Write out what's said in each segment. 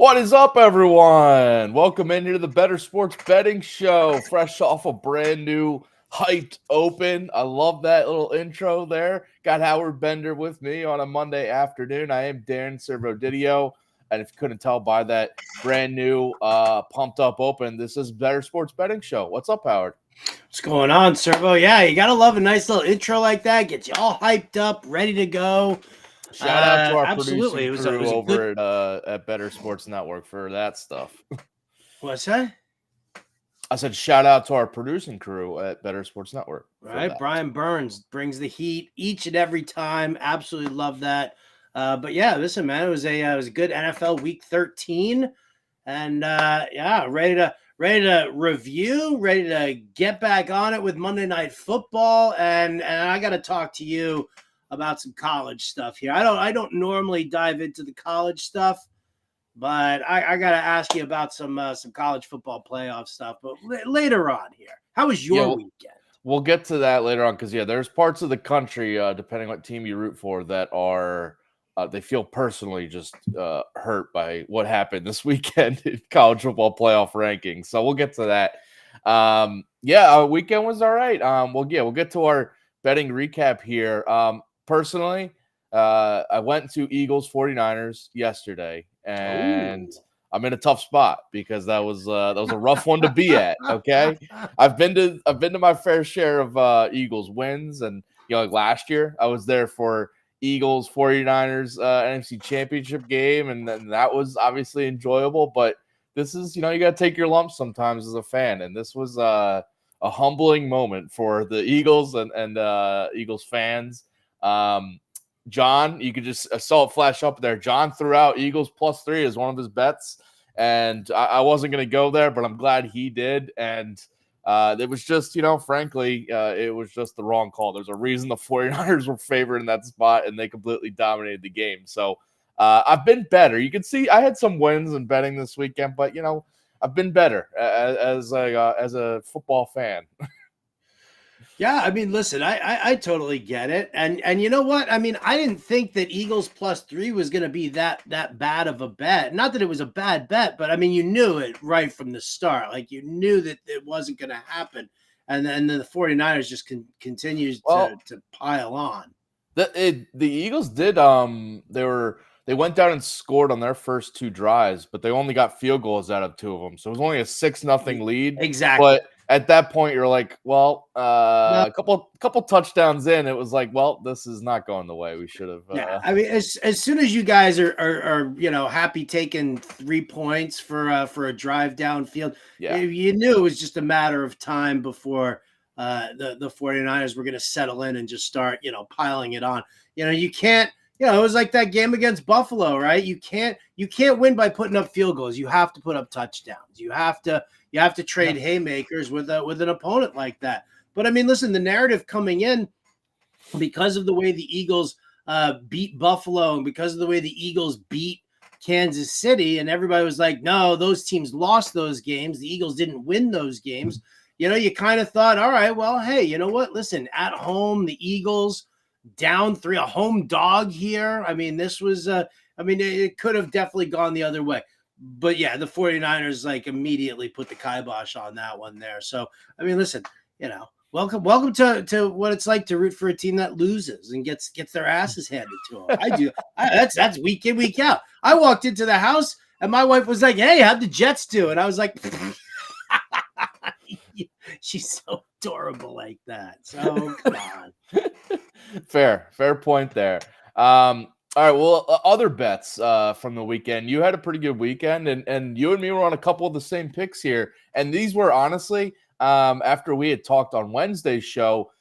What is up, everyone? Welcome in here to the Bettor Sports Betting Show, fresh off a brand new hyped open. I love that little intro there. Got Howard Bender with me on a Monday afternoon. I am Dan Servodidio, and if you couldn't tell by that brand new pumped up open, this is Bettor Sports Betting Show. What's up, Howard? What's going on, Servo? Yeah, you gotta love a nice little intro like that. Gets you all hyped up, ready to go. Shout out to our absolutely. producing crew over at Bettor Sports Network for that stuff. What's that? I said shout out to our producing crew at Bettor Sports Network. Right, Brian Burns brings the heat each and every time. Absolutely love that. But yeah, listen, man, it was a good NFL Week 13, and ready to review, ready to get back on it with Monday Night Football, and I got to talk to you about some college stuff here. I don't normally dive into the college stuff, but I got to ask you about some college football playoff stuff. But later on here, how was your weekend? We'll get to that later on because there's parts of the country, depending what team you root for, that are they feel personally just hurt by what happened this weekend in college football playoff rankings. So we'll get to that. Our weekend was all right. We'll get to our betting recap here. Personally, I went to Eagles 49ers yesterday, and I'm in a tough spot because that was a rough one to be at. Okay, I've been to my fair share of Eagles wins, and like last year I was there for Eagles 49ers NFC Championship game, and then that was obviously enjoyable. But this is you got to take your lumps sometimes as a fan, and this was a humbling moment for the Eagles and Eagles fans. John, you could just saw it flash up there. John threw out Eagles +3 as one of his bets, and I wasn't going to go there, but I'm glad he did. And it was just, frankly, it was just the wrong call. There's a reason the 49ers were favored in that spot, and they completely dominated the game. So I've been better. You can see I had some wins in betting this weekend, but I've been better as a football fan. Yeah, I mean, listen, I totally get it. And you know what? I mean, I didn't think that Eagles +3 was going to be that bad of a bet. Not that it was a bad bet, but I mean, you knew it right from the start. Like you knew that it wasn't going to happen. And then the 49ers just continues to pile on. The Eagles did they went down and scored on their first two drives, but they only got field goals out of two of them. So it was only a 6-0 lead. Exactly. But at that point, you're like, a couple touchdowns in, it was like, well, this is not going the way we should have. Yeah, I mean, as soon as you guys are happy taking 3 points for a drive downfield, you knew it was just a matter of time before the 49ers were going to settle in and just start piling it on. You can't. It was like that game against Buffalo, right? You can't win by putting up field goals. You have to put up touchdowns. You have to trade haymakers with an opponent like that. But I mean, listen, the narrative coming in because of the way the Eagles beat Buffalo and because of the way the Eagles beat Kansas City, and everybody was like, no, those teams lost those games. The Eagles didn't win those games. You kind of thought, all right, well, hey, you know what? Listen, at home, the Eagles down 3, a home dog here. I mean, this was it could have definitely gone the other way. But yeah, the 49ers like immediately put the kibosh on that one there. So, I mean, listen, welcome to what it's like to root for a team that loses and gets their asses handed to them. I do. That's week in, week out. I walked into the house and my wife was like, "Hey, how'd the Jets do?" And I was like, she's so adorable like that. So come on. Fair point there. All right. Well, other bets from the weekend. You had a pretty good weekend, and you and me were on a couple of the same picks here. And these were honestly, after we had talked on Wednesday's show,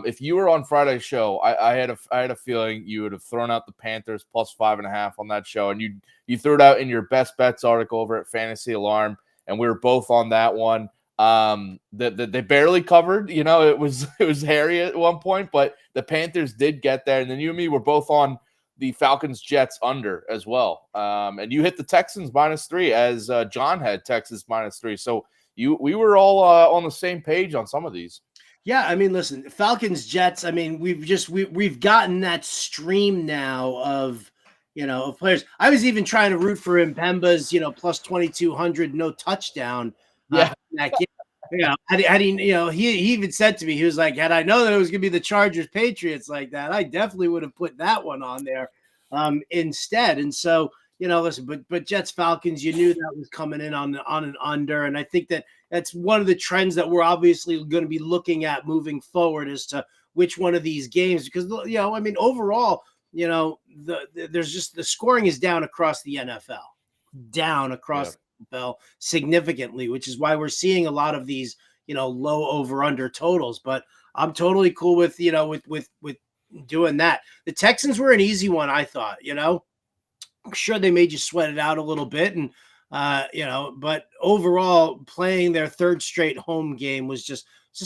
if you were on Friday's show, I had a feeling you would have thrown out the Panthers +5.5 on that show, and you threw it out in your best bets article over at Fantasy Alarm, and we were both on that one. That they barely covered, it was hairy at one point, but the Panthers did get there. And then you and me were both on the Falcons Jets under as well. And you hit the Texans -3 as John had Texas -3. So we were all on the same page on some of these. Yeah, I mean, listen, Falcons Jets. I mean, we've gotten that stream now of of players. I was even trying to root for Mbemba's, plus 2,200, no touchdown. Yeah. In that game. Had he, he even said to me, he was like, had I known that it was going to be the Chargers Patriots like that, I definitely would have put that one on there instead. And so, listen, but Jets Falcons, you knew that was coming in on an under. And I think that's one of the trends that we're obviously going to be looking at moving forward as to which one of these games, because, overall, there's just the scoring is down across the NFL, significantly, which is why we're seeing a lot of these, low over under totals. But I'm totally cool with, with doing that. The Texans were an easy one, I thought. I'm sure they made you sweat it out a little bit, and but overall, playing their third straight home game was just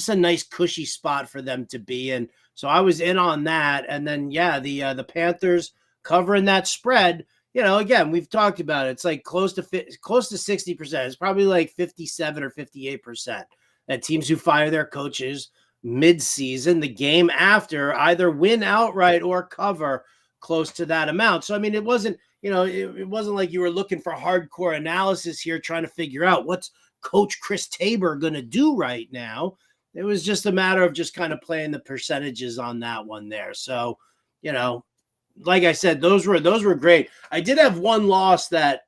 a nice cushy spot for them to be in. So I was in on that, and then the Panthers covering that spread. Again, we've talked about it. It's like close to 60%. It's probably like 57 or 58% that teams who fire their coaches mid-season, the game after, either win outright or cover close to that amount. So, I mean, it wasn't, it wasn't like you were looking for hardcore analysis here, trying to figure out what's Coach Chris Tabor going to do right now. It was just a matter of just kind of playing the percentages on that one there. So, like I said, those were great. I did have one loss that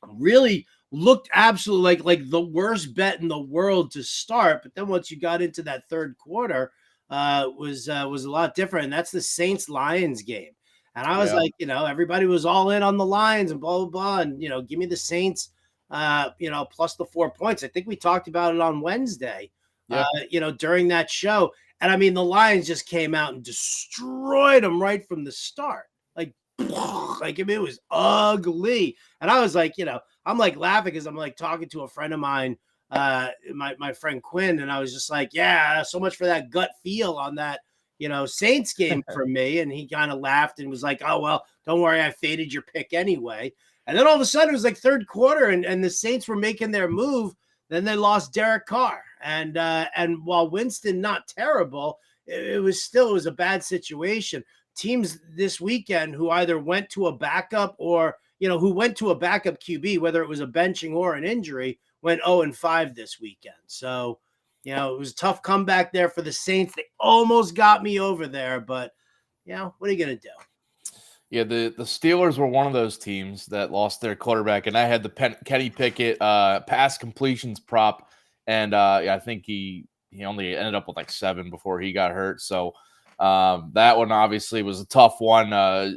really looked absolutely like the worst bet in the world to start, but then once you got into that third quarter, was a lot different, and that's the Saints-Lions game. And I was like, everybody was all in on the Lions and blah blah blah, and give me the Saints, plus the 4 points. I think we talked about it on Wednesday, during that show. And I mean, the Lions just came out and destroyed them right from the start. Like it was ugly. And I was like, I'm like laughing because I'm like talking to a friend of mine, my friend Quinn, and I was just like, yeah, so much for that gut feel on that, Saints game for me. And he kind of laughed and was like, oh, well, don't worry, I faded your pick anyway. And then all of a sudden it was like third quarter and the Saints were making their move. Then they lost Derek Carr. And while Winston not terrible, it was a bad situation. Teams this weekend who either went to a backup or, who went to a backup QB, whether it was a benching or an injury, went 0-5 this weekend. So, it was a tough comeback there for the Saints. They almost got me over there, but, what are you going to do? Yeah, the Steelers were one of those teams that lost their quarterback, and I had the Kenny Pickett pass completions prop, and I think he only ended up with like 7 before he got hurt. So that one obviously was a tough one.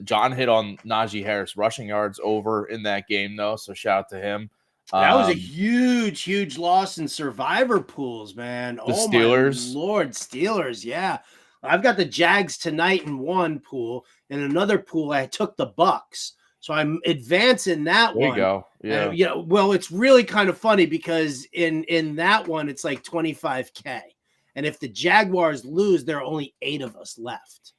John hit on Najee Harris rushing yards over in that game, though, so shout out to him. That was a huge loss in survivor pools, man. The Steelers? My Lord, Steelers, yeah. I've got the Jags tonight in one pool. In another pool, I took the Bucks. So I'm advancing that one. There you go. Yeah. Well, it's really kind of funny because in that one, it's like 25K. And if the Jaguars lose, there are only 8 of us left.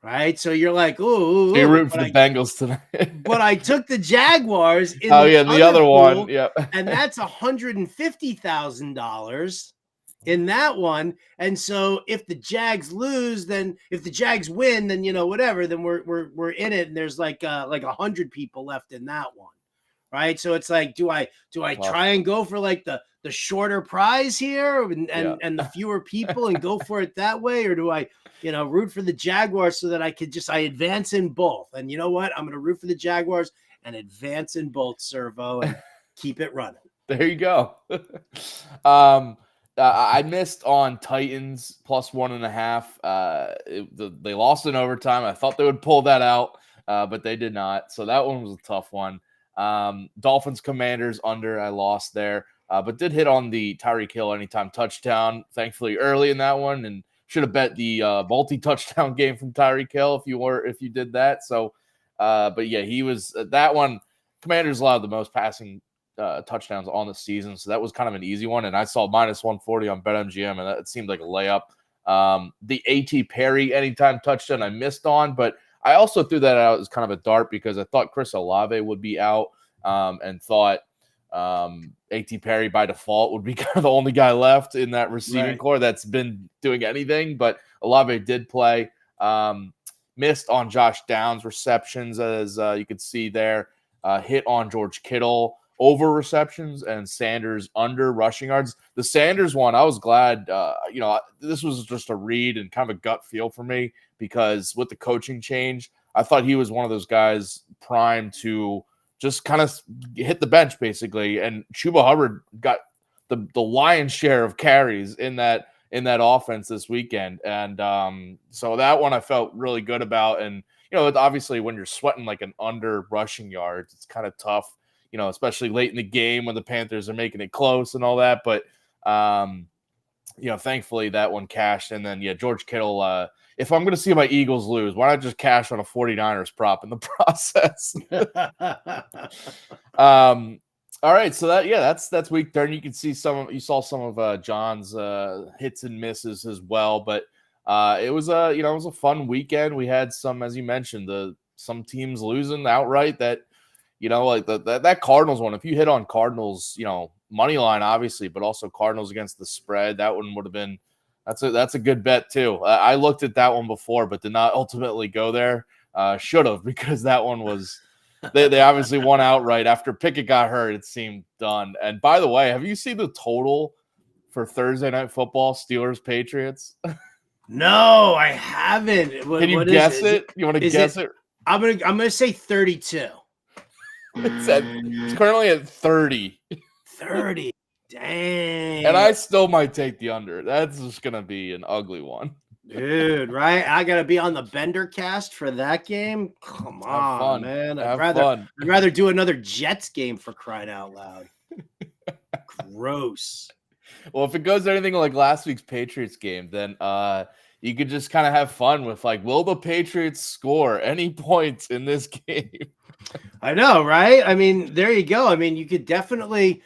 Right? So you're like, ooh. You're rooting for the Bengals tonight. But I took the Jaguars in the other pool, one. Yep. And that's $150,000 in that one. And so if the Jags lose, then if the Jags win, then whatever, then we're in it, and there's like 100 people left in that one. Right? So it's like, do I try and go for like the shorter prize here and the fewer people and go for it that way, or do I root for the Jaguars so that I advance in both? And you know what? I'm going to root for the Jaguars and advance in both, Servo, and keep it running. There you go. I missed on Titans plus 1.5. They lost in overtime. I thought they would pull that out, but they did not. So that one was a tough one. Dolphins Commanders under, I lost there, but did hit on the Tyreek Hill anytime touchdown, thankfully early in that one, and should have bet the multi-touchdown game from Tyreek Hill if you did that. So, but yeah, he was that one. Commanders allowed the most passing touchdowns on the season, so that was kind of an easy one. And I saw minus 140 on BetMGM, and that seemed like a layup. The A.T. Perry anytime touchdown I missed on, but I also threw that out as kind of a dart because I thought Chris Olave would be out, and thought A.T. Perry by default would be kind of the only guy left in that receiving core that's been doing anything. But Olave did play. missed on Josh Downs receptions, as you could see there. Hit on George Kittle over receptions, and Sanders under rushing yards. The Sanders one, I was glad, this was just a read and kind of a gut feel for me, because with the coaching change, I thought he was one of those guys primed to just kind of hit the bench, basically. And Chuba Hubbard got the lion's share of carries in that offense this weekend. And so that one I felt really good about. And, obviously when you're sweating like an under rushing yards, it's kind of tough, especially late in the game when the Panthers are making it close and all that. But, thankfully that one cashed. And then, George Kittle, if I'm going to see my Eagles lose, why not just cash on a 49ers prop in the process? All right. So that's week 30. You can see you saw some of John's hits and misses as well, but it was a fun weekend. We had some, as you mentioned, some teams losing outright that, like that Cardinals one. If you hit on Cardinals, money line, obviously, but also Cardinals against the spread, that one would have been, that's a good bet too. I looked at that one before, but did not ultimately go there. Should have, because that one was, they obviously won outright after Pickett got hurt. It seemed done. And by the way, have you seen the total for Thursday Night Football, Steelers Patriots? No, I haven't. Can you guess it? You want to guess it? I'm gonna say 32. It's currently at 30. 30. Dang. And I still might take the under. That's just gonna be an ugly one. Dude, right? I gotta be on the Bender cast for that game. Come on, man. I'd rather do another Jets game, for crying out loud. Gross. Well, if it goes anything like last week's Patriots game, then you could just kind of have fun with, like, will the Patriots score any points in this game? I know, right? I mean, there you go. I mean, you could definitely,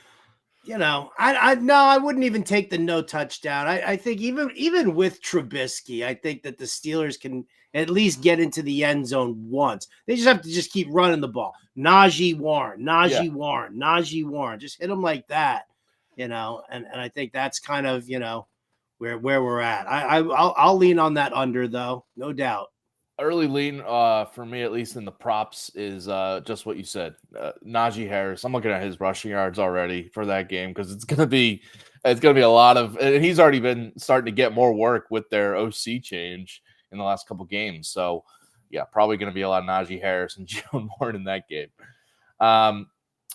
I wouldn't even take the no touchdown. I think even with Trubisky, I think that the Steelers can at least get into the end zone once. They just have to just keep running the ball. Najee Warren. Just hit them like that, and I think that's kind of, where we're at. I'll lean on that under, though, no doubt. Early lean for me, at least in the props, is just what you said. Najee Harris. I'm looking at his rushing yards already for that game, because it's gonna be a lot of. And he's already been starting to get more work with their OC change in the last couple games. So yeah, probably gonna be a lot of Najee Harris and Jalen Warren in that game. All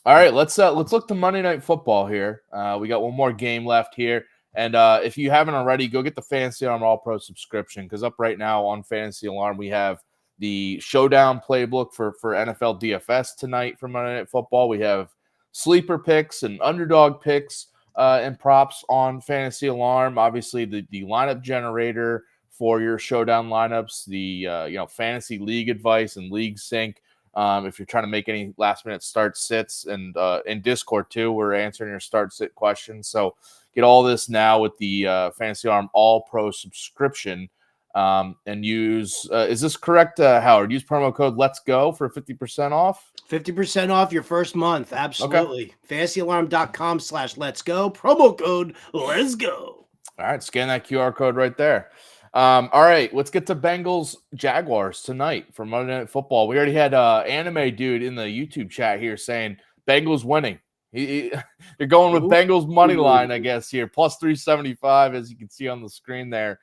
right, let's look to Monday Night Football here. We got one more game left here. And if you haven't already, go get the Fantasy Alarm All-Pro subscription, because up right now on Fantasy Alarm, we have the Showdown playbook for NFL DFS tonight for Monday Night Football. We have sleeper picks and underdog picks and props on Fantasy Alarm. Obviously, the lineup generator for your Showdown lineups, the fantasy league advice and league sync. If you're trying to make any last-minute start-sits, and in Discord, too, we're answering your start-sit questions. So get all this now with the Fantasy Alarm All-Pro subscription, and use is this correct, Howard? Use promo code Let's Go for 50% off? 50% off your first month. Absolutely. Okay. FantasyAlarm.com/Let's Go. Promo code Let's Go. All right. Scan that QR code right there. All right, let's get to Bengals Jaguars tonight for Monday Night Football. We already had Anime Dude in the YouTube chat here saying Bengals winning. They're going with Bengals money line, I guess, here. Plus 375, as you can see on the screen there.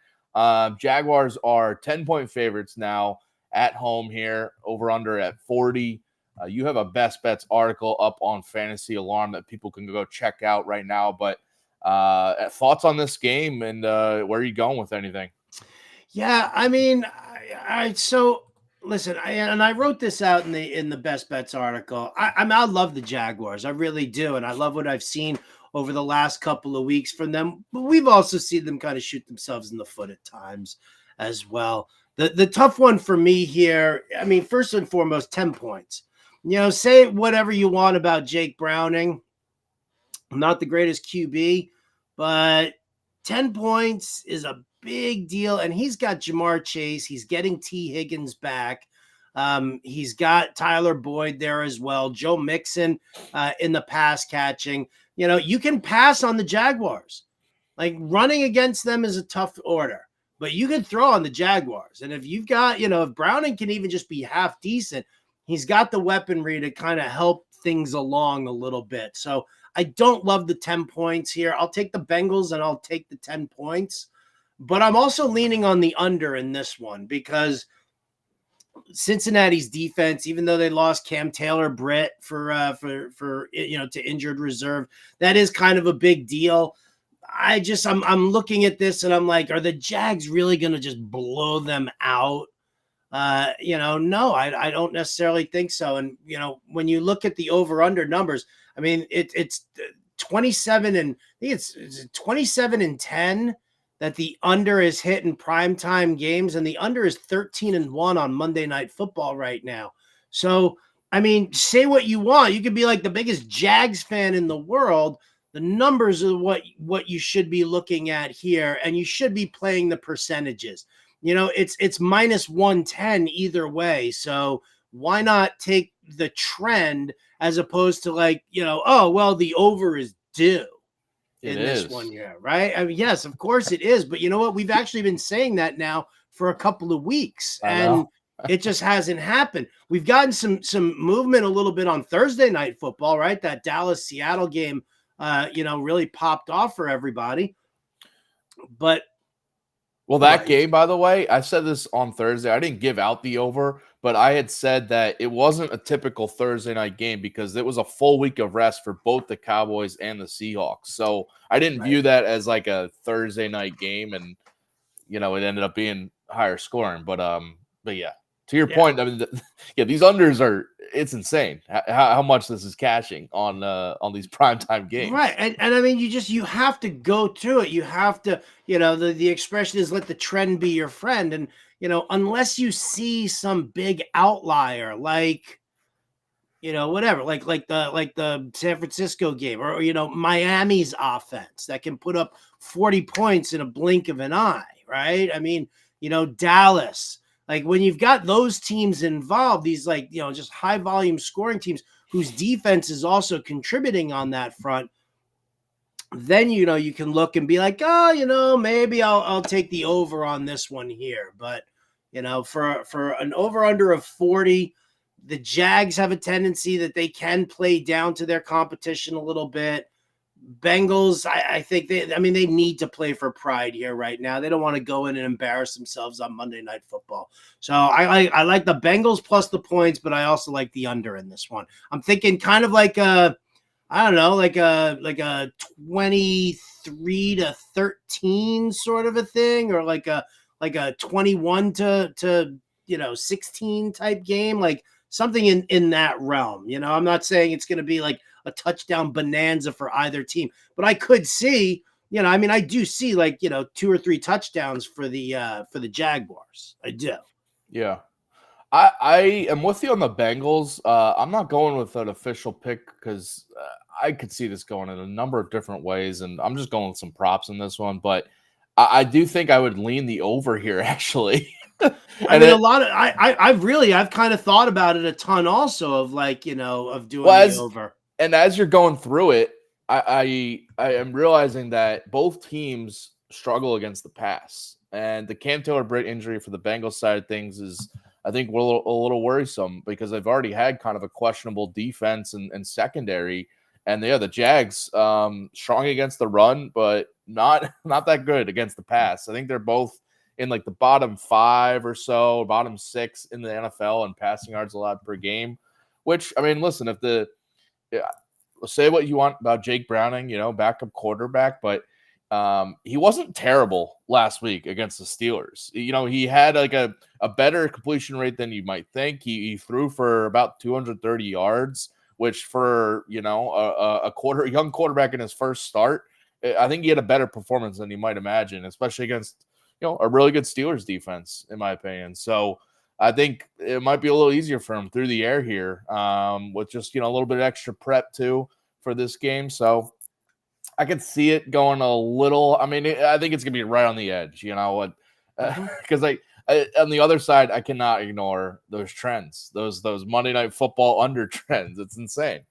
Jaguars are 10-point favorites now at home here, over under at 40. You have a Best Bets article up on Fantasy Alarm that people can go check out right now. But thoughts on this game, and where are you going with anything? Yeah, I mean, so listen, I wrote this out in the Best Bets article. I love the Jaguars, I really do, and I love what I've seen over the last couple of weeks from them. But we've also seen them kind of shoot themselves in the foot at times as well. The tough one for me here, I mean, first and foremost, 10 points. Say whatever you want about Jake Browning. I'm not the greatest QB, but 10 points is a big deal. And he's got Jamar Chase. He's getting T. Higgins back. He's got Tyler Boyd there as well. Joe Mixon in the pass catching. You can pass on the Jaguars. Like, running against them is a tough order. but you can throw on the Jaguars. And if you've got, if Browning can even just be half decent, he's got the weaponry to kind of help things along a little bit. So I don't love the 10 points here. I'll take the Bengals and I'll take the 10 points. But I'm also leaning on the under in this one because Cincinnati's defense, even though they lost Cam Taylor-Britt for to injured reserve, that is kind of a big deal. I'm looking at this and I'm like, are the Jags really going to just blow them out? No, I don't necessarily think so. And, when you look at the over-under numbers, I mean, it's 27 and I think it's 27 and 10 that the under is hit in primetime games, and the under is 13-1 on Monday Night Football right now. So, I mean, say what you want. You could be like the biggest Jags fan in the world. The numbers are what you should be looking at here, and you should be playing the percentages. It's minus 110 either way. So why not take the trend as opposed to the over is due in this one year, right? I mean, yes, of course it is. But you know what? We've actually been saying that now for a couple of weeks, and it just hasn't happened. We've gotten some movement a little bit on Thursday Night Football, right? That Dallas-Seattle game, really popped off for everybody. But that game, by the way, I said this on Thursday. I didn't give out the over, but I had said that it wasn't a typical Thursday night game because it was a full week of rest for both the Cowboys and the Seahawks. So I didn't view that as like a Thursday night game, and it ended up being higher scoring. But yeah, to your point, I mean, these unders it's insane how much this is cashing on these primetime games. Right. And I mean, you have to go through it. You have to, the expression is let the trend be your friend. And, unless you see some big outlier, like, whatever, like the San Francisco game or Miami's offense that can put up 40 points in a blink of an eye. Right. I mean, Dallas. Like when you've got those teams involved, these just high volume scoring teams whose defense is also contributing on that front, then, you can look and be like, oh, maybe I'll take the over on this one here. But, for an over under of 40, the Jags have a tendency that they can play down to their competition a little bit. Bengals, I think they need to play for pride here right now. They don't want to go in and embarrass themselves on Monday Night Football. So I like the Bengals plus the points, but I also like the under in this one. I'm thinking kind of like a 23-13 sort of a thing, or like a 21 to 16 type game, like something in that realm. I'm not saying it's going to be like a touchdown bonanza for either team, but I could see, I do see 2 or 3 touchdowns for the Jaguars. I do. Yeah. I am with you on the Bengals. I'm not going with an official pick because I could see this going in a number of different ways, and I'm just going with some props in this one. But I do think I would lean the over here, actually. I've kind of thought about it a ton also of of doing the over. And as you're going through it, I am realizing that both teams struggle against the pass. And the Cam Taylor-Britt injury for the Bengals side of things is, I think, a little worrisome because they've already had kind of a questionable defense and secondary. And the Jags strong against the run, but not that good against the pass. I think they're both in like the bottom 5 or so, bottom 6 in the NFL in passing yards allowed per game. Which, I mean, listen, say what you want about Jake Browning, backup quarterback, but he wasn't terrible last week against the Steelers. He had like a better completion rate than you might think. He threw for about 230 yards, which for, a young quarterback in his first start, I think he had a better performance than you might imagine, especially against, a really good Steelers defense, in my opinion. So I think it might be a little easier for him through the air here with just, a little bit of extra prep too for this game. So I could see it going a little. I mean, I think it's going to be right on the edge, because on the other side, I cannot ignore those trends, those Monday Night Football under trends. It's insane.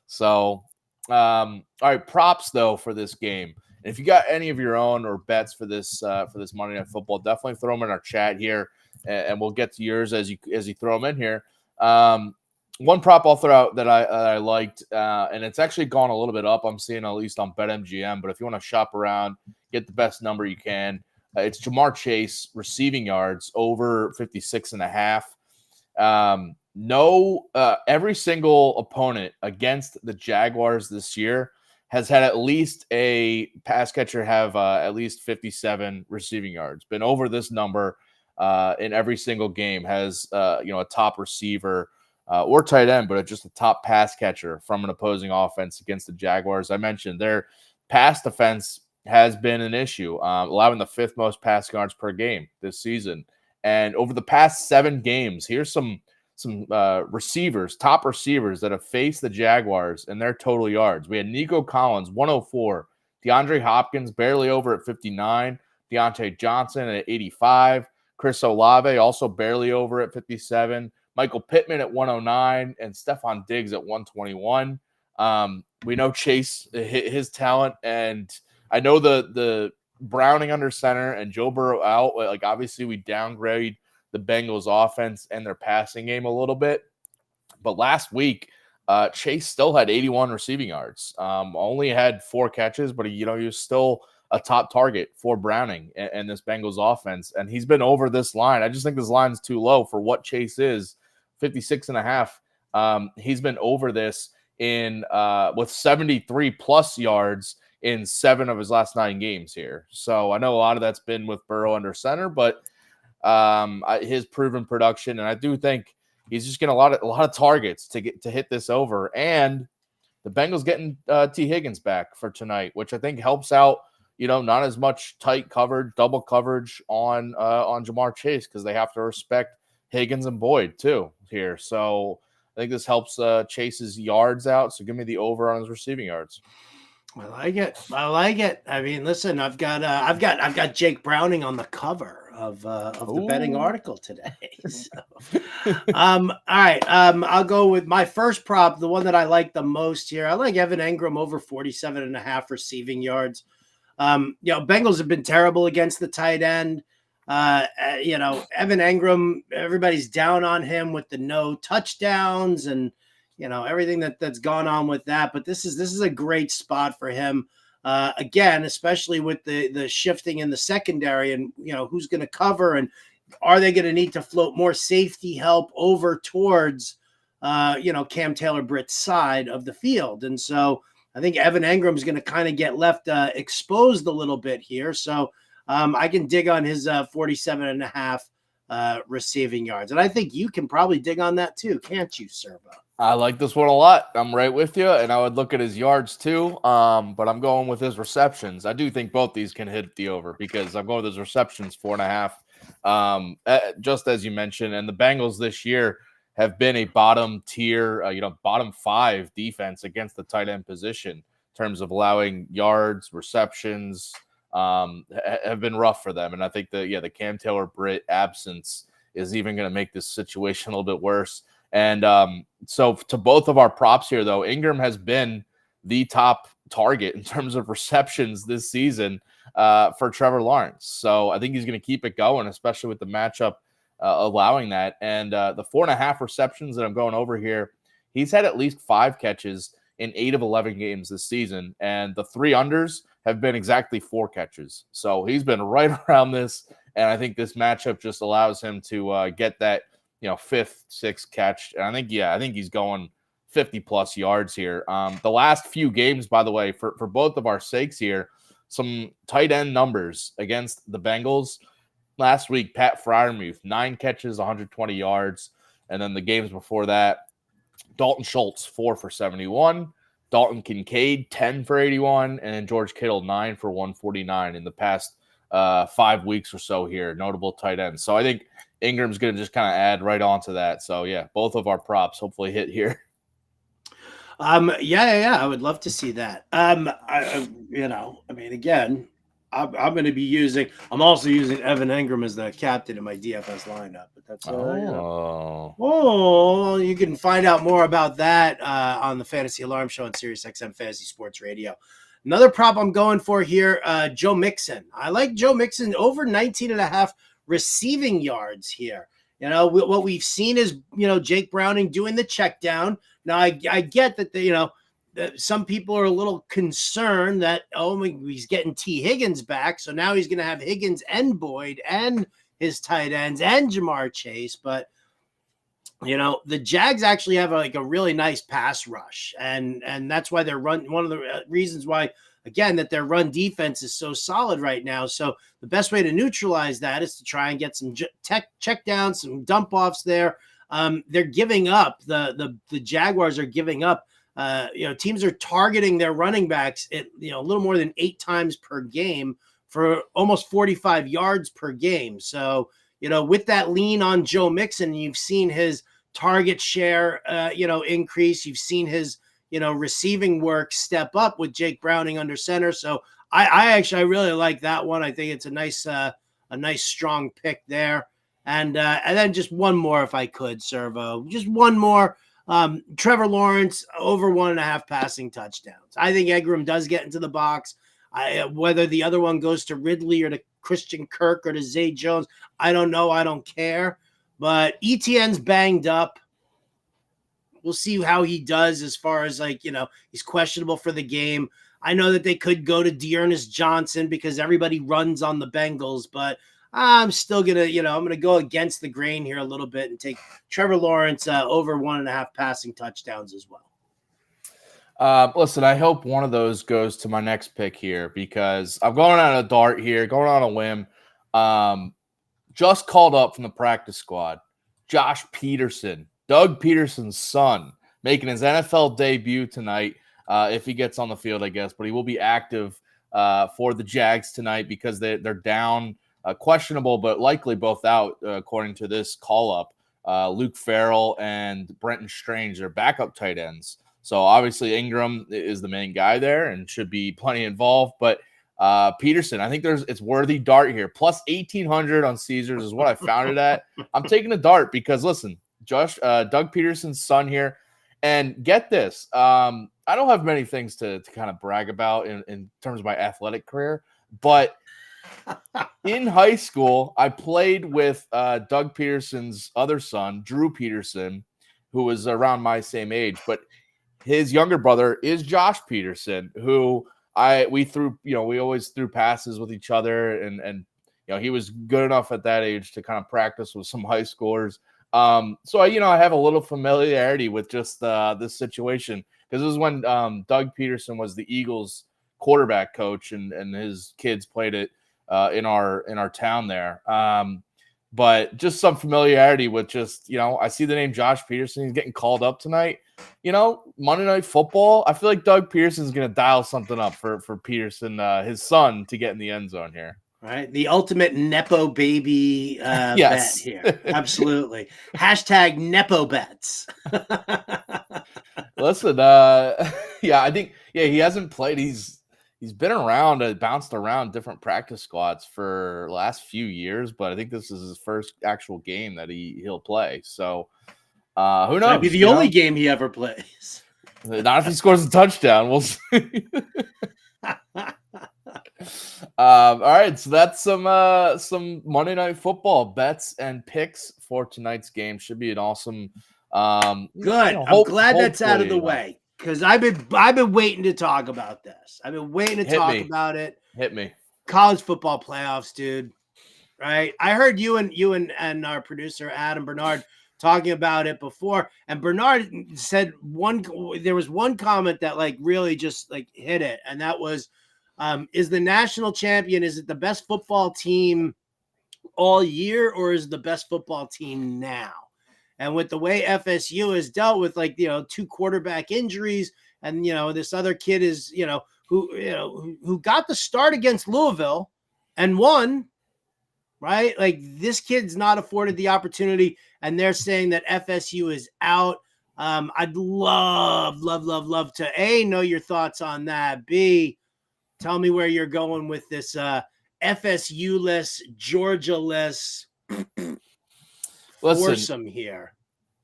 So, all right, props though for this game. And if you got any of your own or bets for this Monday Night Football, definitely throw them in our chat here, and we'll get to yours as you throw them in here. One prop I'll throw out that I liked, and it's actually gone a little bit up. I'm seeing at least on BetMGM, but if you want to shop around, get the best number you can. It's Jamar Chase receiving yards over 56.5. Every single opponent against the Jaguars this year has had at least a pass catcher have at least 57 receiving yards. Been over this number in every single game. Has a top receiver or tight end, but just a top pass catcher from an opposing offense against the Jaguars. I mentioned their pass defense has been an issue, allowing the 5th most pass yards per game this season. And over the past 7 games, here's some receivers, top receivers that have faced the Jaguars and their total yards. We had Nico Collins, 104, DeAndre Hopkins barely over at 59, Deontay Johnson at 85, Chris Olave also barely over at 57, Michael Pittman at 109, and Stephon Diggs at 121. We know Chase, his talent, and I know the Browning under center and Joe Burrow out. Like, obviously, we downgrade the Bengals offense and their passing game a little bit. But last week, Chase still had 81 receiving yards. Only had 4 catches, but he was still a top target for Browning and this Bengals offense. And he's been over this line. I just think this line's too low for what Chase is, 56.5. He's been over this in with 73 plus yards in 7 of his last 9 games here. So I know a lot of that's been with Burrow under center, but his proven production, and I do think he's just getting a lot of targets to hit this over. And the Bengals getting T. Higgins back for tonight, which I think helps out. Not as much tight coverage, double coverage on Jamar Chase, because they have to respect Higgins and Boyd too here. So I think this helps Chase's yards out. So give me the over on his receiving yards. I like it. I mean, listen, I've got Jake Browning on the cover of the betting article today. So, all right. I'll go with my first prop, the one that I like the most here. I like Evan Engram over 47.5 receiving yards. Bengals have been terrible against the tight end. Evan Engram, everybody's down on him with the no touchdowns and everything that's gone on with that. But this is a great spot for him. Again, especially with the shifting in the secondary and, who's going to cover, and are they going to need to float more safety help over towards, Cam Taylor-Britt's side of the field. And so I think Evan Engram is going to kind of get left exposed a little bit here. So I can dig on his 47.5 receiving yards. And I think you can probably dig on that too, can't you, Servo? I like this one a lot. I'm right with you, and I would look at his yards too, but I'm going with his receptions. I do think both these can hit the over, because I'm going with his receptions 4.5. Just as you mentioned, and the Bengals this year have been a bottom tier, bottom 5 defense against the tight end position in terms of allowing yards, receptions, have been rough for them. And I think the Cam Taylor-Britt absence is even going to make this situation a little bit worse. And so to both of our props here, though, Engram has been the top target in terms of receptions this season for Trevor Lawrence. So I think he's going to keep it going, especially with the matchup allowing that. And the 4.5 receptions that I'm going over here, he's had at least 5 catches in 8 of 11 games this season. And the 3 unders have been exactly 4 catches. So he's been right around this. And I think this matchup just allows him to get that 5th, 6th catch. And I think he's going 50 plus yards here. The last few games, by the way, for both of our sakes here, some tight end numbers against the Bengals. Last week, Pat Freiermuth, 9 catches, 120 yards. And then the games before that, Dalton Schultz, 4 for 71. Dalton Kincaid, 10 for 81. And then George Kittle, 9 for 149 in the past 5 weeks or so here. Notable tight ends. So I think Ingram's going to just kind of add right onto that. So, yeah, both of our props hopefully hit here. Yeah. I would love to see that. Again, I'm going to be I'm also using Evan Engram as the captain in my DFS lineup. But that's you can find out more about that on the Fantasy Alarm Show on SiriusXM Fantasy Sports Radio. Another prop I'm going for here, Joe Mixon. I like Joe Mixon over 19.5 receiving yards here. What we've seen is, Jake Browning doing the check down. Now, I get that, some people are a little concerned that, he's getting T. Higgins back. So now he's going to have Higgins and Boyd and his tight ends and Jamar Chase. But, the Jags actually have a really nice pass rush. And that's why one of the reasons why, again, that their run defense is so solid right now. So the best way to neutralize that is to try and get some check downs, some dump offs there. They're giving up. The Jaguars are giving up. Teams are targeting their running backs at, a little more than 8 times per game for almost 45 yards per game. So, with that lean on Joe Mixon, you've seen his target share, increase. You've seen his, receiving work step up with Jake Browning under center. So I really like that one. I think it's a nice strong pick there. And then just one more, if I could, Servo, just one more. Trevor Lawrence over 1.5 passing touchdowns. I think Egram does get into the box. Whether the other one goes to Ridley or to Christian Kirk or to Zay Jones, I don't know. I don't care. But ETN's banged up. We'll see how he does as far as he's questionable for the game. I know that they could go to Dearness Johnson because everybody runs on the Bengals, but I'm still going to, I'm going to go against the grain here a little bit and take Trevor Lawrence over 1.5 passing touchdowns as well. Listen, I hope one of those goes to my next pick here because I'm going on a dart here, going on a whim. Just called up from the practice squad, Josh Peterson, Doug Peterson's son, making his NFL debut tonight. If he gets on the field, I guess, but he will be active for the Jags tonight because they're down, questionable, but likely both out, according to this call-up. Luke Farrell and Brenton Strange, their backup tight ends. So obviously Ingram is the main guy there and should be plenty involved. But Peterson, I think it's worthy dart here. Plus 1,800 on Caesars is what I found it at. I'm taking a dart because, listen, Doug Peterson's son here. And get this, I don't have many things to kind of brag about in terms of my athletic career, but in high school, I played with Doug Peterson's other son, Drew Peterson, who was around my same age, but his younger brother is Josh Peterson, who we always threw passes with each other, and he was good enough at that age to kind of practice with some high schoolers. So I have a little familiarity with just this situation because this is when Doug Peterson was the Eagles quarterback coach, and his kids played it in our town there. But just some familiarity with just, I see the name Josh Peterson. He's getting called up tonight. Monday Night Football, I feel like Doug Peterson's going to dial something up for Peterson, his son, to get in the end zone here. Right. The ultimate Nepo baby yes. bet here. Absolutely. Hashtag Nepo bets. Listen, I think, he hasn't played. He's been around, bounced around different practice squads for the last few years, but I think this is his first actual game that he'll play. So who knows? Might be the only game he ever plays. Not if he scores a touchdown. We'll see. All right, so that's some Monday Night Football bets and picks for tonight's game. Should be an awesome. Good. I'm glad that's out of the way. Because I've been waiting to talk about this. I've been waiting to talk about it. Hit me. College football playoffs, dude. Right? I heard you and our producer Adam Bernard talking about it before, and Bernard said there was one comment that really just hit it, and that was, is the national champion, is it the best football team all year, or is it the best football team now? And with the way FSU has dealt with 2 quarterback injuries, and this other kid is who got the start against Louisville and won, right? This kid's not afforded the opportunity, and they're saying that FSU is out. I'd love to A, know your thoughts on that. B, tell me where you're going with this FSU-less, Georgia-less foursome here.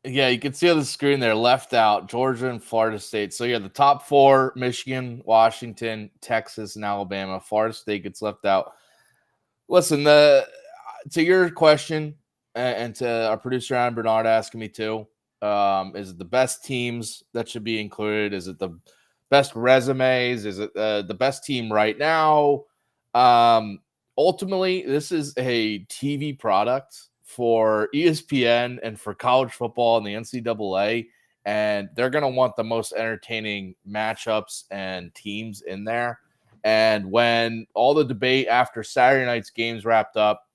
Yeah, you can see on the screen there, left out, Georgia and Florida State. So yeah, the top 4, Michigan, Washington, Texas, and Alabama. Florida State gets left out. Listen, to your question, and to our producer, Adam Bernard, asking me too, is it the best teams that should be included? Is it the best resumes? Is it the best team right now? Ultimately, this is a TV product for ESPN and for college football and the NCAA, and they're going to want the most entertaining matchups and teams in there. And when all the debate after Saturday night's games wrapped up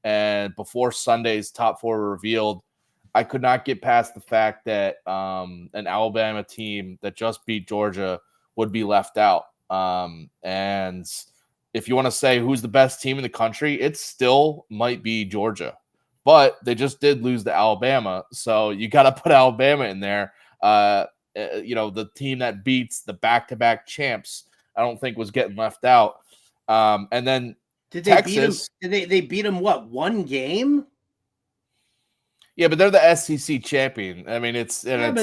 and before Sunday's top 4 were revealed, I could not get past the fact that an Alabama team that just beat Georgia would be left out. And if you want to say who's the best team in the country, it still might be Georgia. But they just did lose to Alabama, so you got to put Alabama in there. The team that beats the back-to-back champs, I don't think was getting left out. And then did they Texas, beat them? They beat them what, 1 game? Yeah, but they're the SEC champion. I mean, it's again,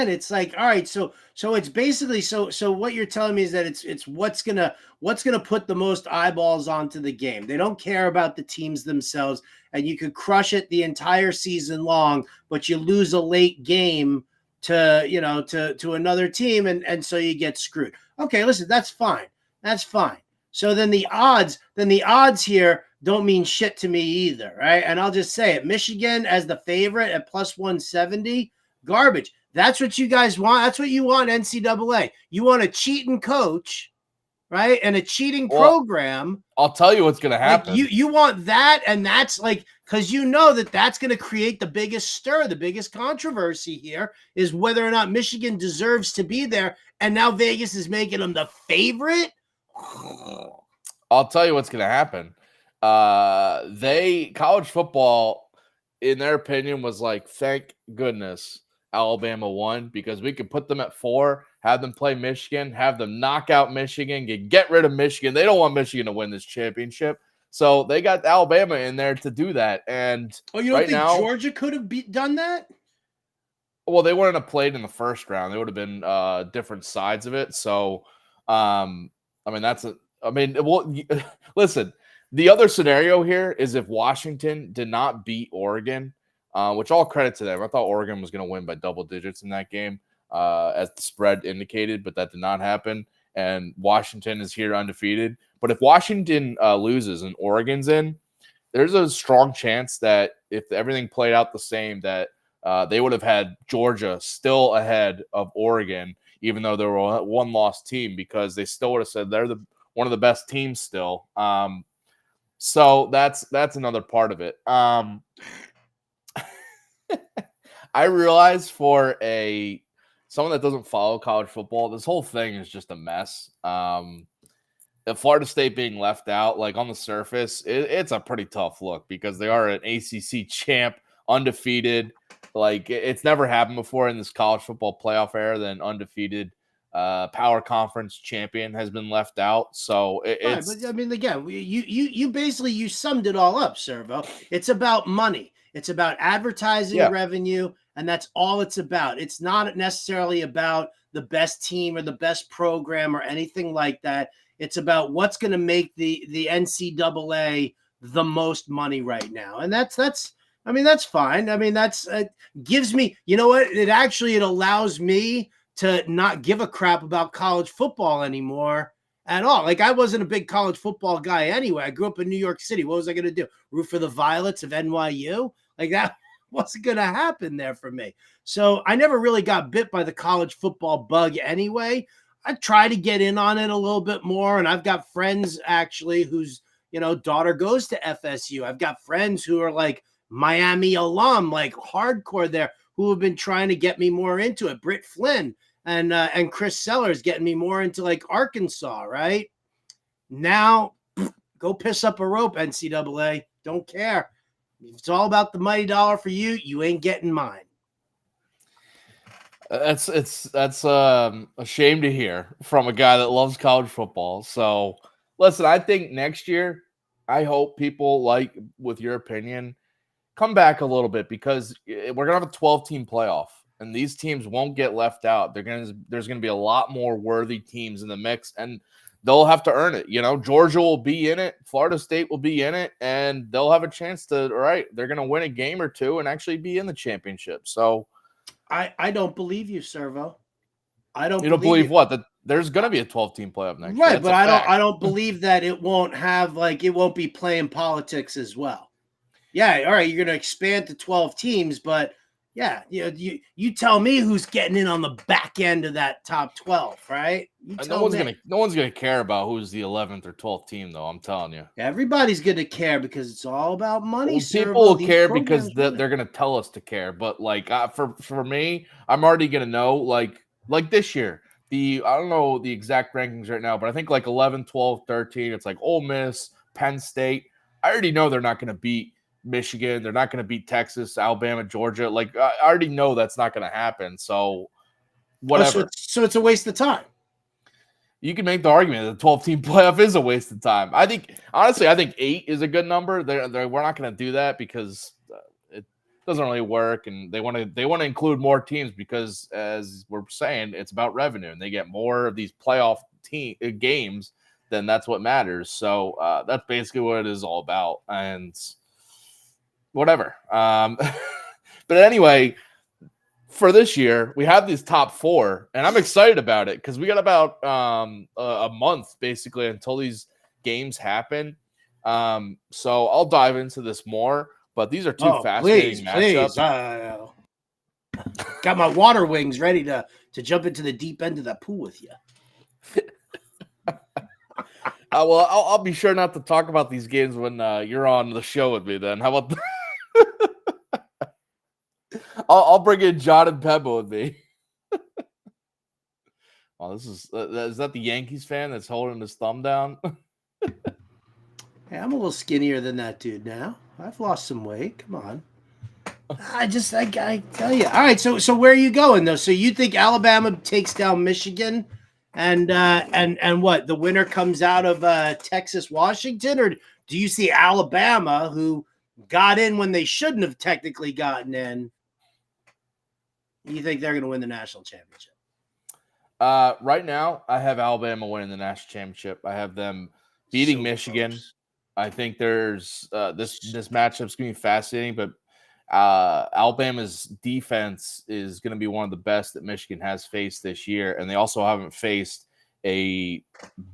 it's like, all right, so it's basically so what you're telling me is that it's what's gonna put the most eyeballs onto the game. They don't care about the teams themselves, and you could crush it the entire season long, but you lose a late game to another team, and so you get screwed. Okay, listen, that's fine. So then the odds here don't mean shit to me either, right? And I'll just say it. Michigan as the favorite at plus 170, garbage. That's what you guys want. That's what you want, NCAA. You want a cheating coach, right? And a cheating program. I'll tell you what's going to happen. Like you want that, and that's like, because you know that's going to create the biggest stir, the biggest controversy here is whether or not Michigan deserves to be there, and now Vegas is making them the favorite. I'll tell you what's going to happen. College football, in their opinion, was like, thank goodness Alabama won, because we could put them at 4, have them play Michigan, have them knock out Michigan, get rid of Michigan. They don't want Michigan to win this championship. So they got Alabama in there to do that. And you don't think Georgia could have done that? Well, they wouldn't have played in the first round. They would have been different sides of it. So, listen, the other scenario here is if Washington did not beat Oregon, which all credit to them. I thought Oregon was going to win by double digits in that game, as the spread indicated, but that did not happen. And Washington is here undefeated. But if Washington loses and Oregon's in, there's a strong chance that if everything played out the same, that they would have had Georgia still ahead of Oregon, even though they were a one-loss team, because they still would have said they're one of the best teams still. So that's another part of it. I realize for someone that doesn't follow college football, this whole thing is just a mess. If Florida State being left out, like on the surface, it's a pretty tough look because they are an ACC champ, undefeated. Like it's never happened before in this college football playoff era that an undefeated power conference champion has been left out. So it's. Right, but I mean, again, you basically summed it all up, Servo. It's about money. It's about advertising revenue, and that's all it's about. It's not necessarily about the best team or the best program or anything like that. It's about what's going to make the NCAA the most money right now, and that's fine. I mean, that's gives me, you know what? It allows me to not give a crap about college football anymore at all. Like I wasn't a big college football guy anyway. I grew up in New York City. What was I going to do? Root for the Violets of NYU? Like that wasn't going to happen there for me. So I never really got bit by the college football bug anyway. I try to get in on it a little bit more. And I've got friends actually whose, daughter goes to FSU. I've got friends who are like Miami alum, like hardcore there, who have been trying to get me more into it. Britt Flynn and Chris Sellers getting me more into like Arkansas, right? Now, go piss up a rope, NCAA. Don't care. If it's all about the mighty dollar for you, you ain't getting mine. That's a shame to hear from a guy that loves college football. So, listen, I think next year, I hope people, like with your opinion, come back a little bit because we're going to have a 12-team playoff, and these teams won't get left out. There's going to be a lot more worthy teams in the mix, and they'll have to earn it. Georgia will be in it. Florida State will be in it, and they'll have a chance to, they're going to win a game or two and actually be in the championship. So I don't believe you, Servo. I don't. You don't believe what? That there's going to be a 12-team playoff next year. Right, but I don't believe that it won't be playing politics as well. Yeah, all right, you're going to expand to 12 teams, but yeah, you tell me who's getting in on the back end of that top 12, right? No one's gonna care about who's the 11th or 12th team, though. I'm telling you, everybody's gonna care because it's all about money. People will care because they're gonna tell us to care. But for me, I'm already gonna know. Like this year, I don't know the exact rankings right now, but I think 11, 12, 13. It's Ole Miss, Penn State. I already know they're not gonna beat Michigan. They're not going to beat Texas, Alabama, Georgia. I already know that's not going to happen. So whatever. So it's a waste of time. You can make the argument that the 12-team playoff is a waste of time. I think 8 is a good number. We're not going to do that because it doesn't really work, and they want to include more teams because, as we're saying, it's about revenue, and they get more of these playoff games. Then that's what matters. So that's basically what it is all about, and whatever. But anyway, for this year, we have these top 4, and I'm excited about it because we got about a month basically until these games happen. So I'll dive into this more, but these are two fascinating matchups. Got my water wings ready to jump into the deep end of that pool with you. Well, I'll be sure not to talk about these games when you're on the show with me then. How about that? I'll bring in John and Pebble with me. Oh, is that the Yankees fan that's holding his thumb down? Hey, I'm a little skinnier than that dude now. I've lost some weight. Come on. I tell you. All right, so where are you going though? So you think Alabama takes down Michigan, and what? The winner comes out of Texas, Washington, or do you see Alabama, who got in when they shouldn't have technically gotten in? You think they're going to win the national championship? Right now, I have Alabama winning the national championship. I have them beating Michigan. Close. I think there's this matchup's going to be fascinating, but Alabama's defense is going to be one of the best that Michigan has faced this year, and they also haven't faced a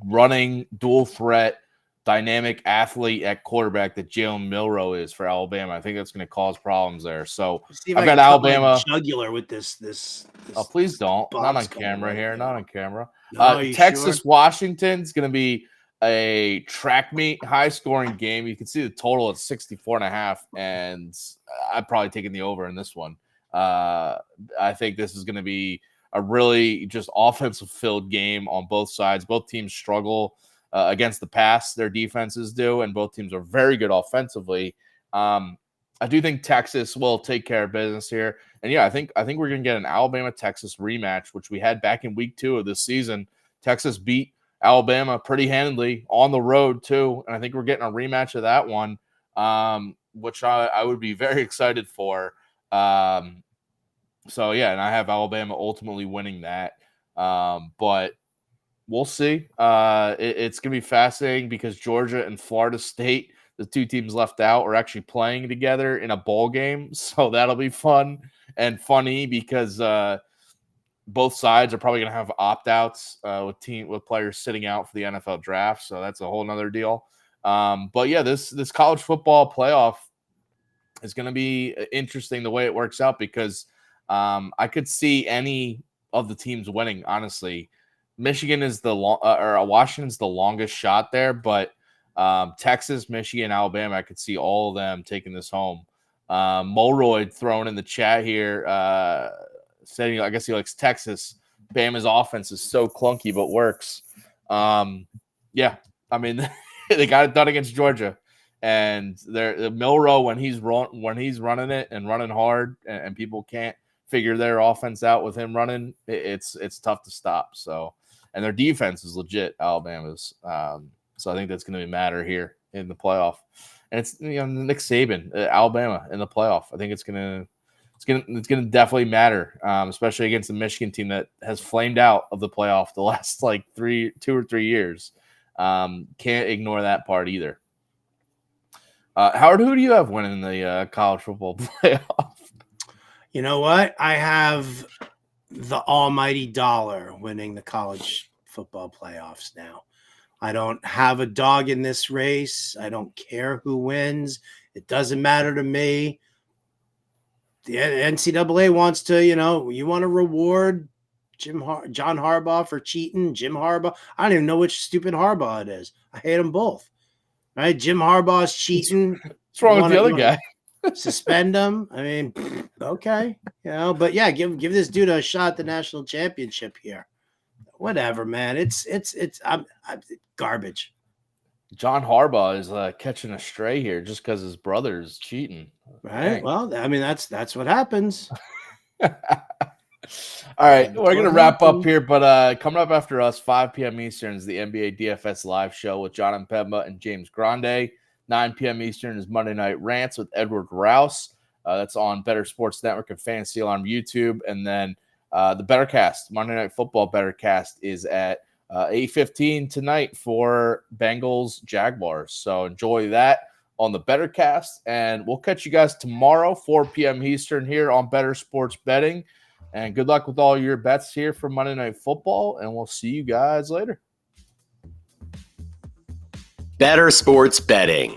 running dual threat dynamic athlete at quarterback that Jalen Milroe is for Alabama. I think that's going to cause problems there. So I've got Alabama jugular with this. Oh, please don't. Not on camera here. Not on camera. Texas, Washington is going to be a track meet, high scoring game. You can see the total at 64.5, and I've probably taken the over in this one. I think this is going to be a really just offensive filled game on both sides. Both teams struggle against the pass, their defenses do, and both teams are very good offensively. I do think Texas will take care of business here, and yeah, I think we're gonna get an Alabama-Texas rematch, which we had back in week 2 of this season. Texas beat Alabama pretty handily on the road too, and I think we're getting a rematch of that one, which I would be very excited for. So yeah, and I have Alabama ultimately winning that, but we'll see. It's going to be fascinating because Georgia and Florida State, the two teams left out, are actually playing together in a bowl game. So that'll be fun and funny because both sides are probably going to have opt-outs with players sitting out for the NFL draft. So that's a whole nother deal. But yeah, this college football playoff is going to be interesting the way it works out because I could see any of the teams winning, honestly. Michigan is Washington's the longest shot there, but Texas, Michigan, Alabama, I could see all of them taking this home. Molroyd throwing in the chat here, saying I guess he likes Texas. Bama's offense is so clunky, but works. Yeah, I mean they got it done against Georgia, and Milroe when he's running it and running hard, and people can't figure their offense out with him running, it's tough to stop. So. And their defense is legit, Alabama's. So I think that's going to matter here in the playoff. and it's Nick Saban, Alabama in the playoff. I think it's gonna definitely matter, especially against the Michigan team that has flamed out of the playoff the last like 2 or 3 years. Can't ignore that part either. Howard, who do you have winning the college football playoff? You know what? I have the almighty dollar winning the college football playoffs now. I don't have a dog in this race. I don't care who wins. It doesn't matter to me. The NCAA wants to, you want to reward John Harbaugh for cheating. Jim Harbaugh. I don't even know which stupid Harbaugh it is. I hate them both. Right? Jim Harbaugh's cheating. What's wrong with the other guy? Suspend him. I mean, okay, but yeah, give this dude a shot at the national championship here. Whatever, man. It's I'm garbage. John Harbaugh is catching a stray here just because his brother is cheating. Right. Dang. Well, I mean, that's what happens. All right, we're going to wrap up here, but coming up after us, 5 p.m. Eastern is the NBA DFS live show with John Pemba and James Grande. 9 p.m. Eastern is Monday Night Rants with Edward Rouse. That's on Bettor Sports Network and Fantasy Alarm YouTube. And then the Bettorcast, Monday Night Football Bettorcast, is at 8:15 tonight for Bengals Jaguars. So enjoy that on the Bettorcast. And we'll catch you guys tomorrow, 4 p.m. Eastern here on Bettor Sports Betting. And good luck with all your bets here for Monday Night Football, and we'll see you guys later. Bettor Sports Betting,